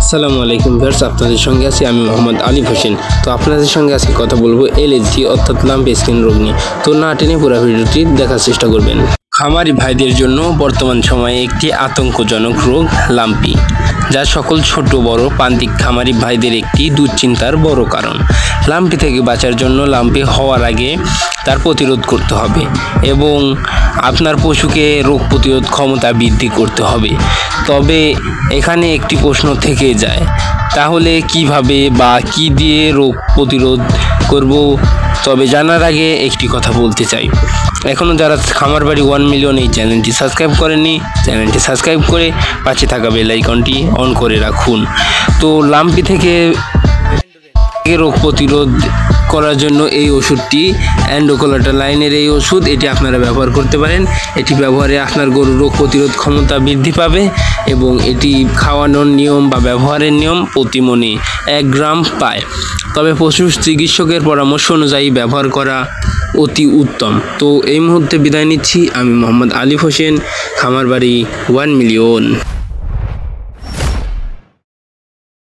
আসসালামু আলাইকুম ভিউয়ার্স, আপনাদের সঙ্গে আছি আমি মোহাম্মদ আলিফ হোসেন। তো আপনাদের সঙ্গে আজকে কথা বলবো এলএসডি অর্থাৎ লাম্পি স্কিন রোগ নিয়ে। তো না টেনে পুরো ভিডিওটি দেখার চেষ্টা করবেন। খামারি ভাইদের জন্য বর্তমান সময়ে একটি আতঙ্কজনক রোগ লাম্পি, যা সকল ছোট বড় প্রান্তিক খামারি ভাইদের একটি দুশ্চিন্তার বড় কারণ। লাম্পি থেকে বাঁচার জন্য লাম্পি হওয়ার আগে তার প্রতিরোধ করতে হবে এবং আপনার পশুকে রোগ প্রতিরোধ ক্ষমতা বৃদ্ধি করতে হবে। তবে এখানে একটি প্রশ্ন থেকে যায়, তাহলে কিভাবে বা কি দিয়ে রোগ প্রতিরোধ করব? তবে জানার আগে একটি কথা বলতে চাই, এখনও যারা খামার বাড়ি 1 মিলিয়ন এই চ্যানেলটি সাবস্ক্রাইব করেননি, চ্যানেলটি সাবস্ক্রাইব করে পাশে থাকা বেল আইকনটি অন করে রাখুন। তো লাম্পি থেকে রোগ প্রতিরোধ করার জন্য এই ওষুধটি এন্ডোকোলাটালাইনের এই ওষুধ, এটি আপনারা ব্যবহার করতে পারেন। এটি ব্যবহারে আপনার গরুর রোগ প্রতিরোধ ক্ষমতা বৃদ্ধি পাবে এবং এটি খাওয়ানোর নিয়ম বা ব্যবহারের নিয়ম প্রতি মনে 1 গ্রাম পায়। তবে পশু চিকিৎসকের পরামর্শ অনুযায়ী ব্যবহার করা অতি উত্তম। তো এই মুহূর্তে বিদায় নিচ্ছি, আমি মোহাম্মদ আলিফ হোসেন, খামার বাড়ি 1 মিলিয়ন।